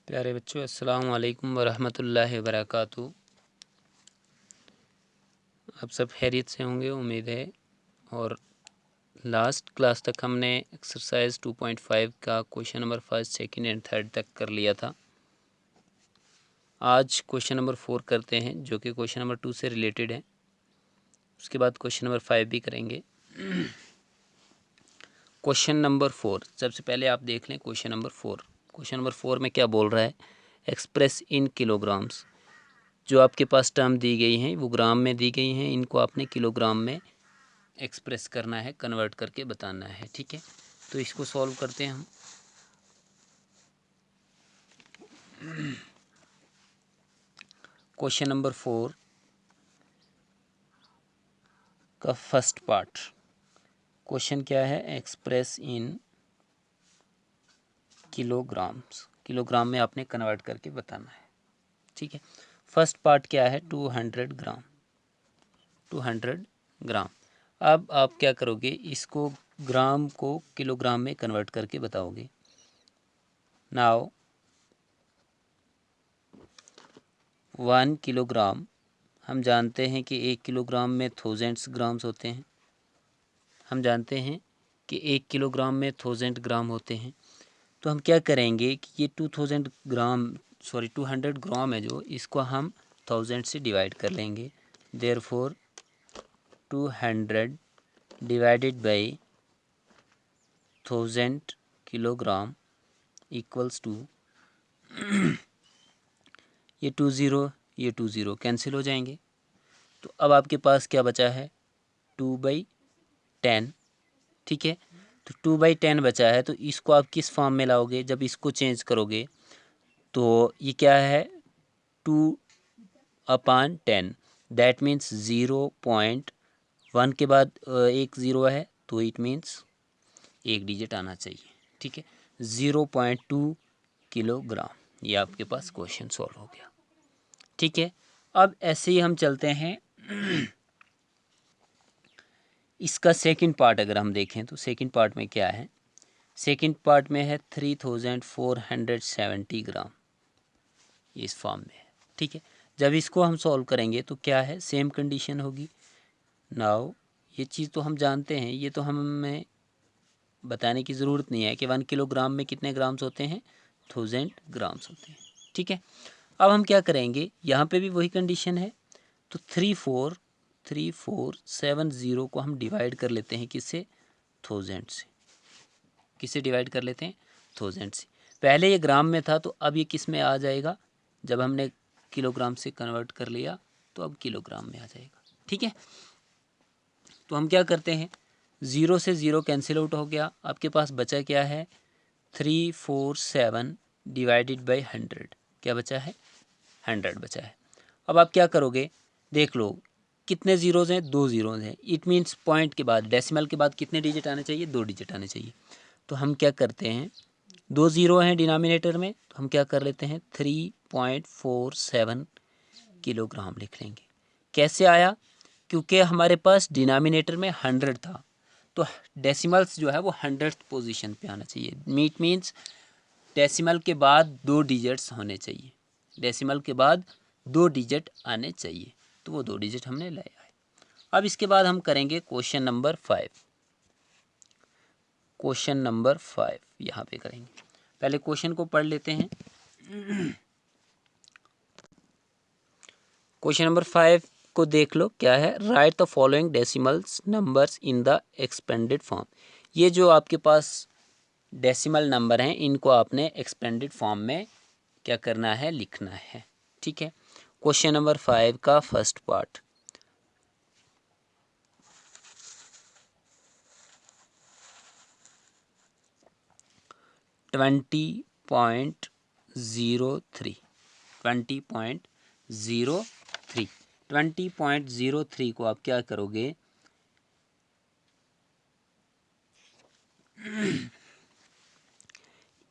प्यारे बच्चों, अस्सलाम वालेकुम वरहमतुल्लाहि वबरकातुहू। आप सब खैरियत से होंगे, उम्मीद है। और लास्ट क्लास तक हमने एक्सरसाइज 2.5 का question number first, second and third तक कर लिया था। आज क्वेश्चन नंबर 4 करते हैं, जो कि क्वेश्चन नंबर 2 से रिलेटेड है। उसके बाद क्वेश्चन नंबर 5 भी करेंगे। क्वेश्चन नंबर 4, सबसे पहले आप देख लें क्वेश्चन नंबर 4। क्वेश्चन नंबर 4 में क्या बोल रहा है? Express in kilograms. जो आपके पास टर्म दी गई हैं वो ग्राम में दी गई हैं, इनको आपने किलोग्राम में एक्सप्रेस करना है, कन्वर्ट करके बताना है। ठीक है, तो इसको सॉल्व करते हैं हम। क्वेश्चन नंबर 4 का फर्स्ट पार्ट। क्वेश्चन क्या है? Express in kilograms. किलोग्राम में आपने कन्वर्ट करके बताना है। ठीक है, फर्स्ट पार्ट क्या है? 200 ग्राम। 200 ग्राम। अब आप क्या करोगे? इसको ग्राम को किलोग्राम में कन्वर्ट करके बताओगे। नाउ 1 किलोग्राम, हम जानते हैं कि 1 किलोग्राम में 1000 ग्राम्स होते हैं। हम जानते हैं कि 1 किलोग्राम में 1000 ग्राम होते हैं। तो हम क्या करेंगे कि ये 200 ग्राम है जो, इसको हम 1000 से डिवाइड कर लेंगे। Therefore 200 divided by 1000 kilogram equals to, ये 2 0 कैंसिल हो जाएंगे। तो अब आपके पास क्या बचा है? 2/10। ठीक है, तो 2/10 बचा है। तो इसको आप किस फॉर्म में लाओगे? जब इसको चेंज करोगे तो ये क्या है? 2/10, दैट मीन्स 0.1 के बाद एक ज़ीरो है, तो इट मीन्स एक डिजिट आना चाहिए। ठीक है, 0.2 किलोग्राम। ये आपके पास क्वेश्चन सॉल्व हो गया। ठीक है, अब ऐसे ही हम चलते हैं। इसका सेकंड पार्ट अगर हम देखें तो सेकंड पार्ट में क्या है? सेकंड पार्ट में है 3470 ग्राम, इस फॉर्म में है। ठीक है, जब इसको हम सॉल्व करेंगे तो क्या है? सेम कंडीशन होगी। नाउ ये चीज़ तो हम जानते हैं, ये तो हमें बताने की ज़रूरत नहीं है कि 1 किलोग्राम में कितने ग्राम्स होते हैं? 1000 ग्राम्स होते हैं। ठीक है, अब हम क्या करेंगे? यहाँ पे भी वही कंडीशन है। तो 3470 को हम डिवाइड कर लेते हैं किससे? 1000 से। किससे डिवाइड कर लेते हैं? 1000 से। पहले ये ग्राम में था, तो अब ये किस में आ जाएगा? जब हमने किलोग्राम से कन्वर्ट कर लिया तो अब किलोग्राम में आ जाएगा। ठीक है, तो हम क्या करते हैं? 0 से 0 कैंसिल आउट हो गया। आपके पास बचा क्या है? 347 डिवाइडेड बाई 100। क्या बचा है? 100 बचा है। अब आप क्या करोगे? देख लो कितने ज़ीरोज़ हैं? 2 ज़ीरोज़ हैं। इट मीन्स पॉइंट के बाद, डेसिमल के बाद कितने डिजिट आने चाहिए? 2 डिजिट आने चाहिए। तो हम क्या करते हैं? 2 ज़ीरो हैं डिनोमिनेटर में, तो हम क्या कर लेते हैं? 3.47 किलोग्राम लिख लेंगे। कैसे आया? क्योंकि हमारे पास डिनोमिनेटर में 100 था, तो डेसिमल्स जो है वो 100th पोजीशन पे आना चाहिए। मीट मीन्स डेसिमल के बाद 2 डिजिट्स होने चाहिए। डेसिमल के बाद 2 डिजिट आने चाहिए, तो वो 2 डिजिट हमने लाया है। अब इसके बाद हम करेंगे क्वेश्चन नंबर 5। क्वेश्चन नंबर 5 यहाँ पे करेंगे। पहले क्वेश्चन को पढ़ लेते हैं। क्वेश्चन नंबर 5 को देख लो, क्या है? Right the following decimals numbers in the expanded form. ये जो आपके पास डेसिमल नंबर हैं, इनको आपने एक्सपेंडेड फॉर्म में क्या करना है? लिखना है। ठीक है, क्वेश्चन नंबर 5 का first part. Twenty point zero three 20.03 को आप क्या करोगे?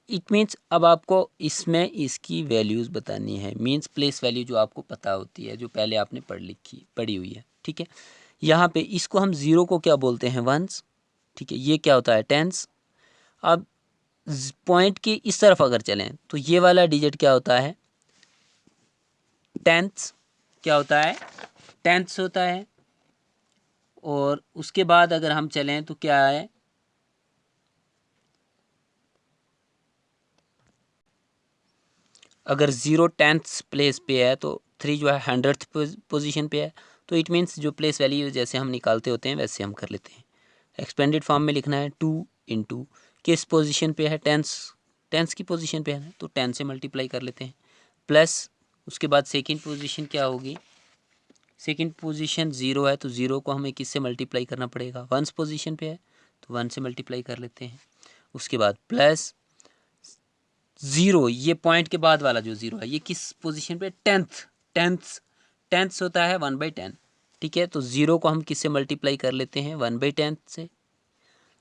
इट मीन्स अब आपको इसमें इसकी वैल्यूज़ बतानी है। मीन्स प्लेस वैल्यू जो आपको पता होती है, जो पहले आपने पढ़ी हुई है। ठीक है, यहाँ पे इसको हम ज़ीरो को क्या बोलते हैं? वंस। ठीक है, ये क्या होता है? टेंस। अब पॉइंट के इस तरफ अगर चलें तो ये वाला डिजिट क्या होता है, टेंथ्स। क्या होता है, टेंथ्स होता है। और उसके बाद अगर हम चलें तो क्या है, अगर 0 टेंथ्स प्लेस पे है तो 3 जो है 100th पोजीशन पे है। तो इट मीन्स जो प्लेस वैल्यू जैसे हम निकालते होते हैं वैसे हम कर लेते हैं। एक्सपेंडेड फॉर्म में लिखना है 2 इंटू किस पोजीशन पे है, टेंस की पोजीशन पे है तो 10 से मल्टीप्लाई कर लेते हैं, प्लस उसके बाद सेकंड पोजीशन क्या होगी, सेकंड पोजीशन 0 है तो 0 को हमें किससे मल्टीप्लाई करना पड़ेगा, 1 पोजीशन पे है तो 1 से मल्टीप्लाई कर लेते हैं। उसके बाद प्लस 0, ये पॉइंट के बाद वाला जो 0 है ये किस पोजीशन पे, टेंथ होता है 1/10। ठीक है, तो 0 को हम किससे मल्टीप्लाई कर लेते हैं, 1/10 से।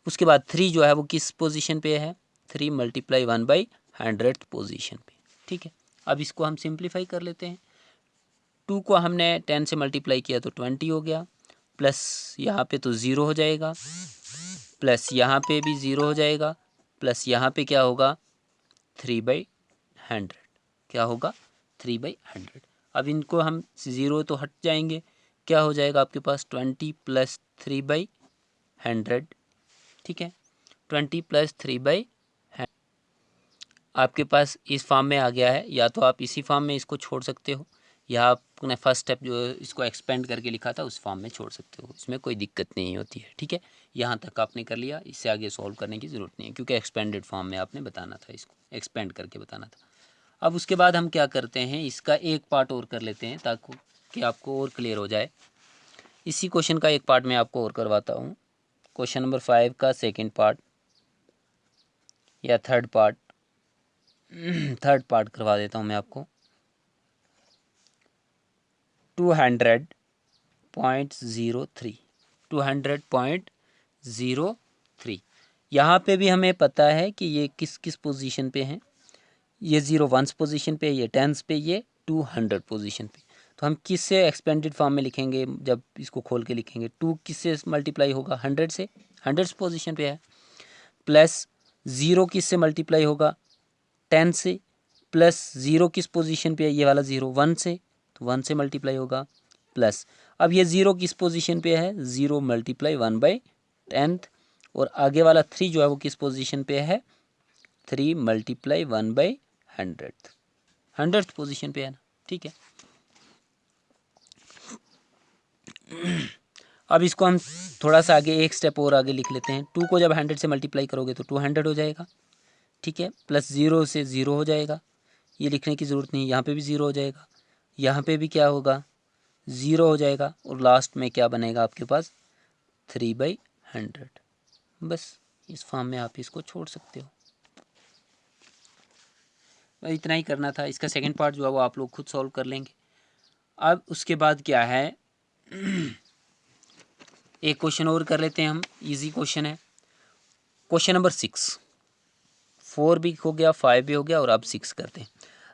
उसके बाद 3 जो है वो किस पोजीशन पे है, 3 मल्टीप्लाई 1/100th पोजीशन पे। ठीक है, अब इसको हम सिंप्लीफाई कर लेते हैं। 2 को हमने 10 से मल्टीप्लाई किया तो 20 हो गया, प्लस यहाँ पे तो 0 हो जाएगा, प्लस यहाँ पे भी 0 हो जाएगा, प्लस यहाँ पे क्या होगा 3/100। क्या होगा 3/100। अब इनको हम 0 तो हट जाएंगे, क्या हो जाएगा आपके पास 20 प्लस 3/100। ठीक है, 20 प्लस 3/100 आपके पास इस फॉर्म में आ गया है। या तो आप इसी फॉर्म में इसको छोड़ सकते हो, या आपने फर्स्ट स्टेप जो इसको एक्सपेंड करके लिखा था उस फॉर्म में छोड़ सकते हो, इसमें कोई दिक्कत नहीं होती है। ठीक है, यहाँ तक आपने कर लिया, इससे आगे सॉल्व करने की ज़रूरत नहीं है क्योंकि एक्सपेंडेड फॉर्म में आपने बताना था, इसको एक्सपेंड करके बताना था। अब उसके बाद हम क्या करते हैं, इसका एक पार्ट और कर लेते हैं ताकि कि आपको और क्लियर हो जाए। इसी क्वेश्चन का एक पार्ट मैं आपको और करवाता हूँ, क्वेश्चन नंबर 5 का सेकेंड पार्ट या थर्ड पार्ट करवा देता हूँ मैं आपको। 200.03 यहाँ पे भी हमें पता है कि ये किस किस पोजीशन पे हैं, ये 0 1 पोजीशन पे, ये 10 पे, ये 200 पोजीशन पे। तो हम किस से एक्सपेंडेड फॉर्म में लिखेंगे, जब इसको खोल के लिखेंगे 2 किस से मल्टीप्लाई होगा 100 से, 100 पोजीशन पे है, प्लस 0 किस से मल्टीप्लाई होगा 10 से, प्लस 0 किस पोजीशन पे है, ये वाला 0 1 से, तो 1 से मल्टीप्लाई होगा, प्लस अब ये 0 किस पोजीशन पे है, 0 मल्टीप्लाई 1/10, और आगे वाला 3 जो है वो किस पोजीशन पे है, 3 मल्टीप्लाई 1/100, 100th पोजीशन पे है ना। ठीक है, अब इसको हम थोड़ा सा आगे एक स्टेप और आगे लिख लेते हैं। 2 को जब 100 से मल्टीप्लाई करोगे तो 200 हो जाएगा। ठीक है, प्लस 0 से 0 हो जाएगा, ये लिखने की ज़रूरत नहीं, यहाँ पे भी 0 हो जाएगा, यहाँ पे भी क्या होगा 0 हो जाएगा, और लास्ट में क्या बनेगा आपके पास 3/100। बस इस फॉर्म में आप इसको छोड़ सकते हो। इतना ही करना था। इसका सेकंड पार्ट जो है वो आप लोग खुद सॉल्व कर लेंगे। अब उसके बाद क्या है, एक क्वेश्चन और कर लेते हैं हम, इजी क्वेश्चन है, क्वेश्चन नंबर 6। 4 भी हो गया, 5 भी हो गया, और अब 6 करते हैं।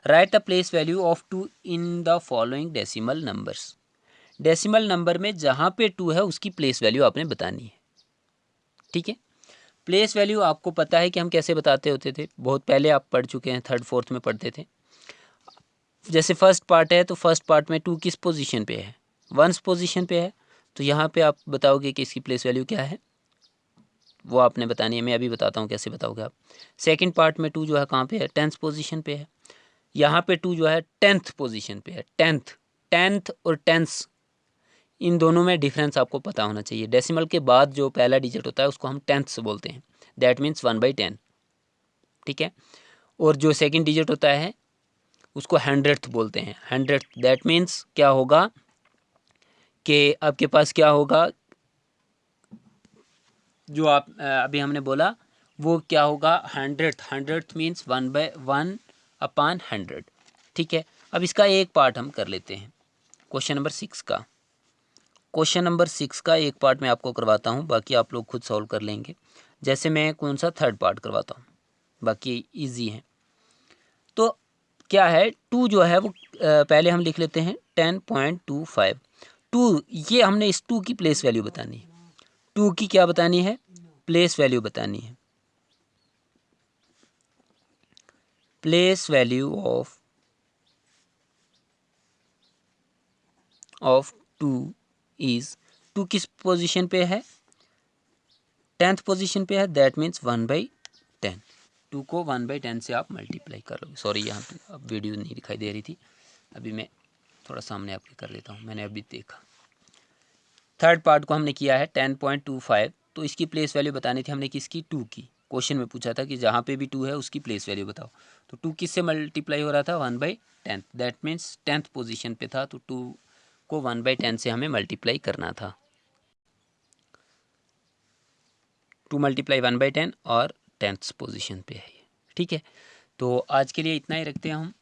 Right the place value of 2 in the following decimal numbers. Decimal number में जहाँ पे 2 है उसकी प्लेस वैल्यू आपने बतानी है। ठीक है, प्लेस वैल्यू आपको पता है कि हम कैसे बताते होते थे, बहुत पहले आप पढ़ चुके हैं, थर्ड फोर्थ में पढ़ते थे। जैसे फर्स्ट पार्ट है तो फर्स्ट पार्ट में 2 किस पोजीशन पे है, 1 पोजीशन पे है, तो यहाँ पे आप बताओगे कि इसकी प्लेस वैल्यू क्या है, वो आपने बतानी है। मैं अभी बताता हूँ कैसे बताओगे आप। सेकंड पार्ट में 2 जो है कहाँ पे है, 10th पोजीशन पे है, यहाँ पे 2 जो है 10th पोजीशन पे है। 10th और 10th इन दोनों में डिफरेंस आपको पता होना चाहिए। डेसिमल के बाद जो पहला डिजिट होता है उसको हम 10th बोलते हैं, दैट मीन्स 1/10। ठीक है, और जो सेकंड डिजिट होता है उसको 100th बोलते हैं, 100th, दैट मीन्स क्या होगा कि आपके पास क्या होगा, जो आप अभी हमने बोला वो क्या होगा 100th मीन्स 1/1/100। ठीक है, अब इसका एक पार्ट हम कर लेते हैं, क्वेश्चन नंबर 6 का। क्वेश्चन नंबर 6 का एक पार्ट मैं आपको करवाता हूँ, बाकी आप लोग खुद सॉल्व कर लेंगे। जैसे मैं कौन सा थर्ड पार्ट करवाता हूँ, बाकी इजी है। तो क्या है 2 जो है वो पहले हम लिख लेते हैं 10.25। 2 ये हमने इस 2 की प्लेस वैल्यू बतानी है, 2 की क्या बतानी है, प्लेस वैल्यू बतानी है। प्लेस वैल्यू ऑफ 2 इज, 2 किस पोजीशन पे है, 10th पोजीशन पे है, दैट मीन्स 1/10। 2 को 1/10 से आप मल्टीप्लाई कर लोगे। सॉरी यहाँ पे अब वीडियो नहीं दिखाई दे रही थी, अभी मैं थोड़ा सामने आपके कर लेता हूँ, मैंने अभी देखा। थर्ड पार्ट को हमने किया है 10.25, तो इसकी प्लेस वैल्यू बतानी थी हमने किसकी, 2 की। क्वेश्चन में पूछा था कि जहाँ पे भी 2 है उसकी प्लेस वैल्यू बताओ, तो 2 किससे मल्टीप्लाई हो रहा था, 1/10, दैट मीन्स 10th पोजीशन पे था, तो 2 को 1/10 से हमें मल्टीप्लाई करना था। 2 × 1/10 और 10th पोजीशन पे है ये, ठीक है। तो आज के लिए इतना ही रखते हैं हम।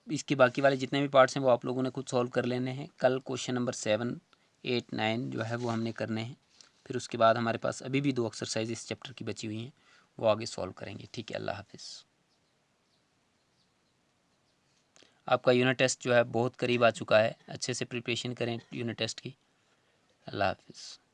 इसके बाकी वाले जितने भी पार्ट्स हैं वो आप लोगों ने खुद सॉल्व कर लेने हैं। कल क्वेश्चन नंबर 7, 8, 9 जो है वो हमने करने हैं। फिर उसके बाद हमारे पास अभी भी 2 एक्सरसाइज इस चैप्टर की बची हुई हैं, वो आगे सॉल्व करेंगे, ठीक है। अल्लाह हाफिज़। आपका यूनिट टेस्ट जो है बहुत करीब आ चुका है, अच्छे से प्रिपरेशन करें यूनिट टेस्ट की। अल्लाह हाफिज़।